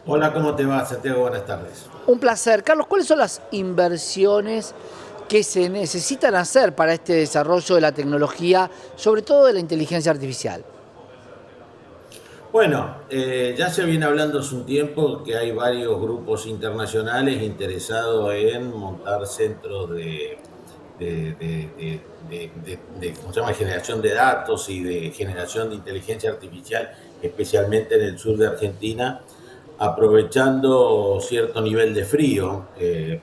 Hola, ¿cómo te va, Santiago? Buenas tardes. Un placer. Carlos, ¿cuáles son las inversiones que se necesitan hacer para este desarrollo de la tecnología, sobre todo de la inteligencia artificial? Bueno, ya se viene hablando hace un tiempo que hay varios grupos internacionales interesados en montar centros ¿cómo se llama? Generación de datos y de generación de inteligencia artificial, especialmente en el sur de Argentina, aprovechando cierto nivel de frío.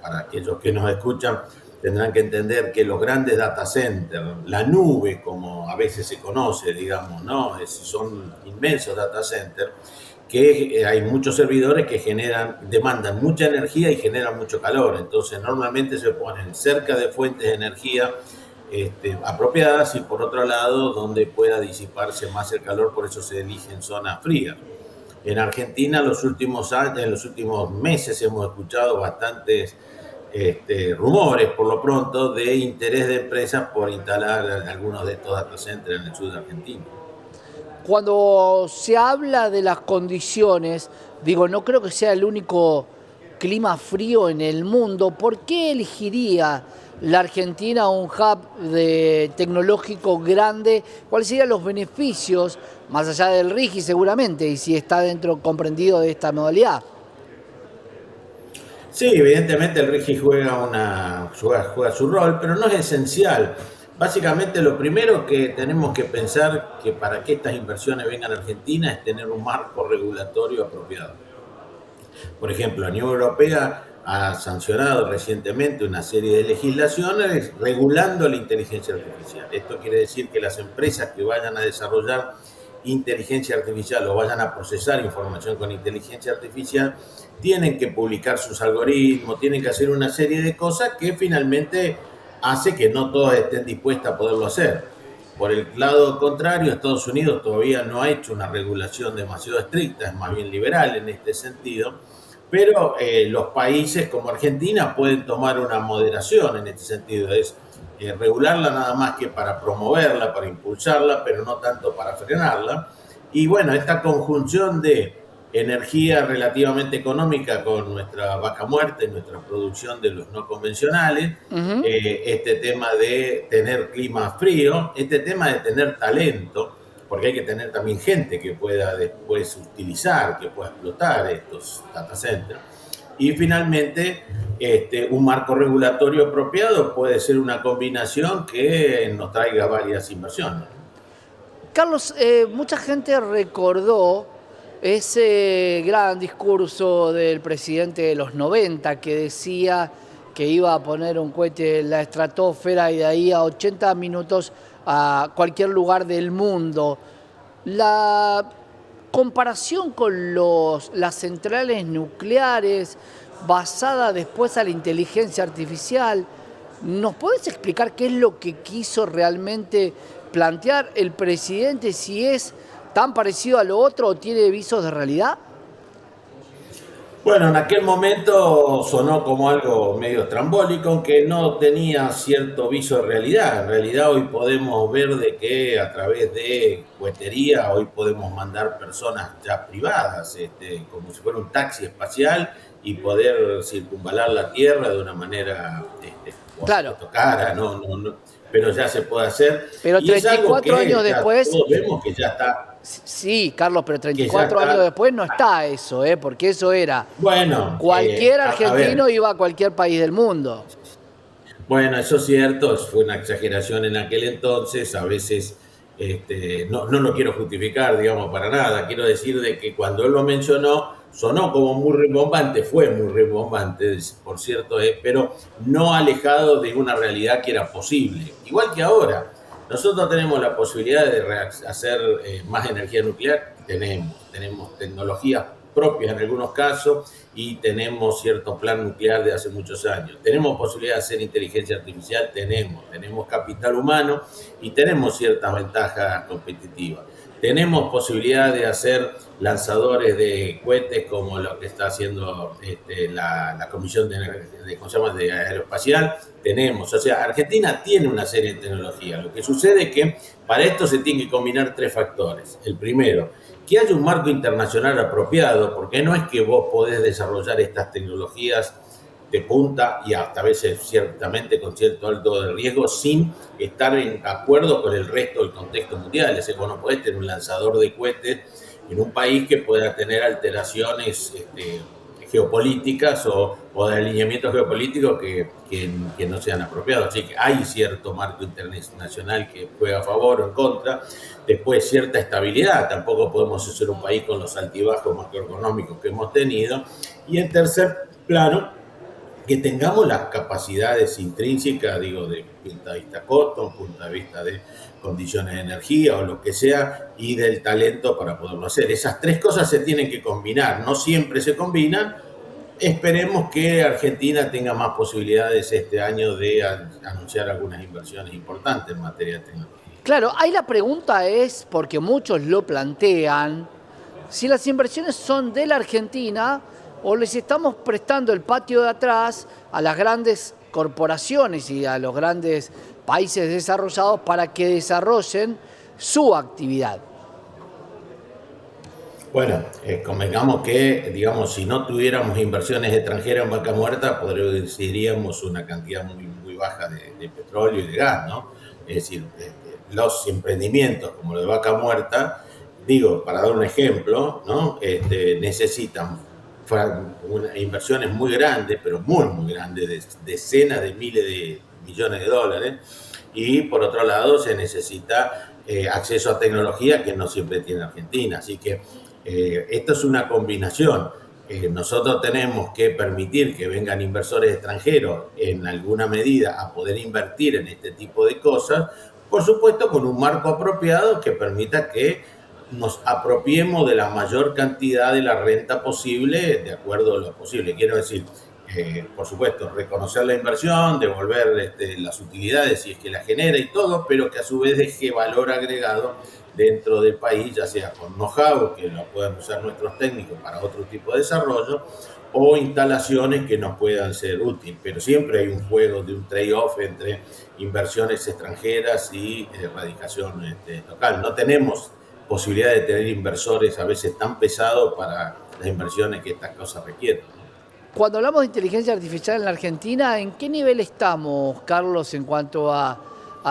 Para aquellos que nos escuchan, tendrán que entender que los grandes data centers, la nube, como a veces se conoce, digamos, ¿no? Son inmensos data centers que hay muchos servidores que demandan mucha energía y generan mucho calor. Entonces, normalmente se ponen cerca de fuentes de energía apropiadas y por otro lado donde pueda disiparse más el calor, por eso se eligen zonas frías. En Argentina, los últimos años, en los últimos meses hemos escuchado bastantes rumores, por lo pronto, de interés de empresas por instalar algunos de estos data centers en el sur de Argentina. Cuando se habla de las condiciones, digo, no creo que sea el único clima frío en el mundo. ¿Por qué elegiría la Argentina un tecnológico grande? ¿Cuáles serían los beneficios, más allá del RIGI seguramente, y si está dentro comprendido de esta modalidad? Sí, evidentemente el Rigi juega su rol, pero no es esencial. Básicamente lo primero que tenemos que pensar que para que estas inversiones vengan a Argentina es tener un marco regulatorio apropiado. Por ejemplo, la Unión Europea ha sancionado recientemente una serie de legislaciones regulando la inteligencia artificial. Esto quiere decir que las empresas que vayan a desarrollar inteligencia artificial o vayan a procesar información con inteligencia artificial tienen que publicar sus algoritmos, tienen que hacer una serie de cosas que finalmente hace que no todas estén dispuestas a poderlo hacer. Por el lado contrario, Estados Unidos todavía no ha hecho una regulación demasiado estricta, es más bien liberal en este sentido, pero los países como Argentina pueden tomar una moderación en este sentido, es regularla nada más que para promoverla, para impulsarla, pero no tanto para frenarla. Y bueno, esta conjunción de energía relativamente económica con nuestra vaca muerta, nuestra producción de los no convencionales, Ujú. este tema de tener clima frío, este tema de tener talento, porque hay que tener también gente que pueda después utilizar, que pueda explotar estos data centers. Y finalmente, un marco regulatorio apropiado puede ser una combinación que nos traiga varias inversiones. Carlos, mucha gente recordó ese gran discurso del presidente de los 90 que decía que iba a poner un cohete en la estratosfera y de ahí a 80 minutos a cualquier lugar del mundo. La comparación con las centrales nucleares basada después a la inteligencia artificial, ¿nos podés explicar qué es lo que quiso realmente plantear el presidente, si es tan parecido a lo otro o tiene visos de realidad? Bueno, en aquel momento sonó como algo medio estrambólico, aunque no tenía cierto viso de realidad. En realidad hoy podemos ver de que a través de cohetería hoy podemos mandar personas ya privadas, como si fuera un taxi espacial y poder circunvalar la Tierra de una manera, por Claro, supuesto, cara, pero ya se puede hacer. pero Y es algo 34 que años ya después, todos vemos que ya está, sí, Carlos, pero que ya 34 años está. después no está eso, porque eso era Bueno, cualquier a ver. argentino iba a cualquier país del mundo. Bueno, eso es cierto, fue una exageración en aquel entonces, a veces no lo quiero justificar, digamos, para nada, quiero decir de que cuando él lo mencionó, sonó como muy rimbombante, fue muy rimbombante, por cierto, pero no alejado de una realidad que era posible. Igual que ahora, nosotros tenemos la posibilidad de hacer más energía nuclear, tenemos tecnologías propias en algunos casos y tenemos cierto plan nuclear de hace muchos años. Tenemos posibilidad de hacer inteligencia artificial, tenemos capital humano y tenemos ciertas ventajas competitivas. Tenemos posibilidad de hacer lanzadores de cohetes como lo que está haciendo la Comisión ¿cómo se llama? De Aeroespacial. Tenemos, o sea, Argentina tiene una serie de tecnologías. Lo que sucede es que para esto se tienen que combinar tres factores. El primero, que haya un marco internacional apropiado, porque no es que vos podés desarrollar estas tecnologías de punta y hasta a veces ciertamente con cierto alto de riesgo sin estar en acuerdo con el resto del contexto mundial. Es decir, vos no podés tener un lanzador de cohetes en un país que pueda tener alteraciones geopolíticas o de alineamientos geopolíticos que no sean apropiados. Así que hay cierto marco internacional que juega a favor o en contra. Después, cierta estabilidad. Tampoco podemos ser un país con los altibajos macroeconómicos que hemos tenido. Y en tercer plano, que tengamos las capacidades intrínsecas, digo, de punto de vista costo, punto de vista de condiciones de energía o lo que sea, y del talento para poderlo hacer. Esas tres cosas se tienen que combinar, no siempre se combinan. Esperemos que Argentina tenga más posibilidades este año de anunciar algunas inversiones importantes en materia de tecnología. Claro, ahí la pregunta es, porque muchos lo plantean, si las inversiones son de la Argentina o les estamos prestando el patio de atrás a las grandes corporaciones y a los grandes países desarrollados para que desarrollen su actividad. Bueno, convengamos que, digamos, si no tuviéramos inversiones extranjeras en Vaca Muerta, produciríamos una cantidad muy baja de petróleo y de gas, ¿no? Es decir, los emprendimientos como lo de Vaca Muerta, digo, para dar un ejemplo, ¿no? Necesitan inversiones muy grandes, pero muy grandes, de decenas de miles de millones de dólares, y por otro lado se necesita acceso a tecnología que no siempre tiene Argentina, así que esto es una combinación. Nosotros tenemos que permitir que vengan inversores extranjeros en alguna medida a poder invertir en este tipo de cosas, por supuesto con un marco apropiado que permita que nos apropiemos de la mayor cantidad de la renta posible de acuerdo a lo posible. Quiero decir, por supuesto, reconocer la inversión, devolver las utilidades si es que la genera y todo, pero que a su vez deje valor agregado dentro del país, ya sea con know-how, que lo puedan usar nuestros técnicos para otro tipo de desarrollo, o instalaciones que nos puedan ser útiles. Pero siempre hay un juego de un trade-off entre inversiones extranjeras y erradicación local. No tenemos posibilidad de tener inversores a veces tan pesados para las inversiones que estas cosas requieren. Cuando hablamos de inteligencia artificial en la Argentina, ¿en qué nivel estamos, Carlos, en cuanto a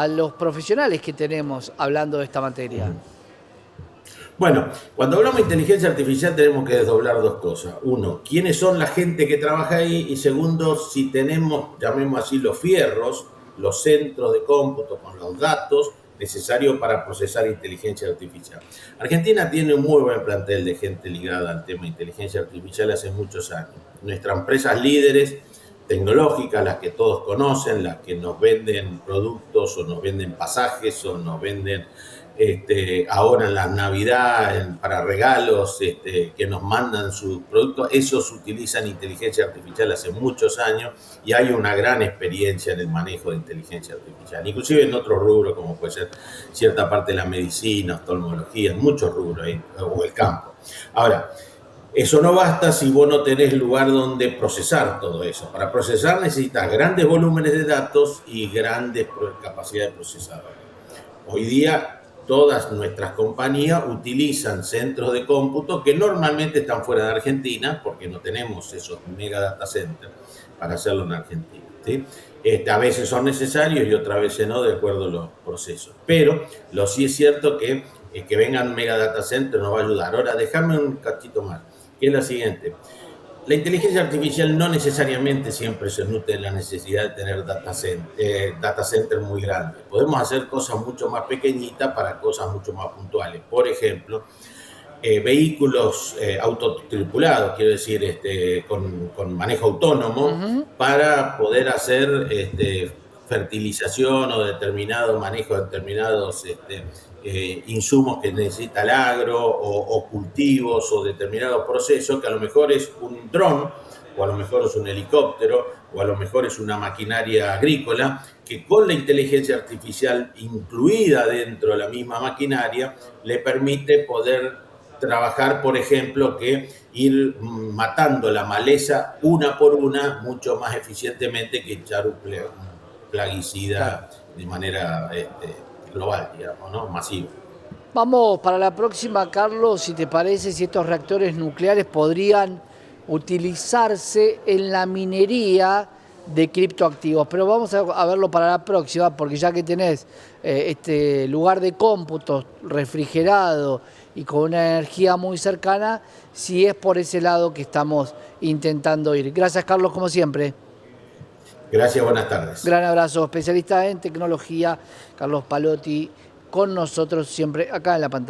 los profesionales que tenemos hablando de esta materia? Bueno, cuando hablamos de inteligencia artificial tenemos que desdoblar dos cosas. Uno, quiénes son la gente que trabaja ahí, y segundo, si tenemos, llamemos así, los fierros, los centros de cómputo con los datos necesarios para procesar inteligencia artificial. Argentina tiene un muy buen plantel de gente ligada al tema de inteligencia artificial hace muchos años. Nuestras empresas líderes tecnológicas, las que todos conocen, las que nos venden productos o nos venden pasajes o nos venden ahora en la Navidad para regalos, que nos mandan sus productos, esos utilizan inteligencia artificial hace muchos años y hay una gran experiencia en el manejo de inteligencia artificial, inclusive en otros rubros como puede ser cierta parte de la medicina, oftalmología, en muchos rubros, o el campo. Ahora, eso no basta si vos no tenés lugar donde procesar todo eso. Para procesar necesitas grandes volúmenes de datos y grandes capacidades de procesador. Hoy día todas nuestras compañías utilizan centros de cómputo que normalmente están fuera de Argentina porque no tenemos esos mega data centers para hacerlo en Argentina, ¿sí? A veces son necesarios y otras veces no, de acuerdo a los procesos. Pero lo sí es cierto que vengan mega data centers nos va a ayudar. Ahora, déjame un cachito más, que es la siguiente. La inteligencia artificial no necesariamente siempre se nutre de la necesidad de tener data center muy grandes. Podemos hacer cosas mucho más pequeñitas para cosas mucho más puntuales. Por ejemplo, vehículos autotripulados, quiero decir, con manejo autónomo, para poder hacer fertilización o determinado manejo de determinados insumos que necesita el agro o cultivos o determinados procesos, que a lo mejor es un dron o a lo mejor es un helicóptero o a lo mejor es una maquinaria agrícola que con la inteligencia artificial incluida dentro de la misma maquinaria le permite poder trabajar, por ejemplo, que ir matando la maleza una por una mucho más eficientemente que echar un plaguicida de manera global, digamos, ¿no? Masiva. Vamos para la próxima, Carlos, si te parece, si estos reactores nucleares podrían utilizarse en la minería de criptoactivos. Pero vamos a verlo para la próxima, porque ya que tenés este lugar de cómputo refrigerado y con una energía muy cercana, si es por ese lado que estamos intentando ir. Gracias, Carlos, como siempre. Gracias, buenas tardes. Gran abrazo, especialista en tecnología, Carlos Palotti, con nosotros siempre acá en la pantalla.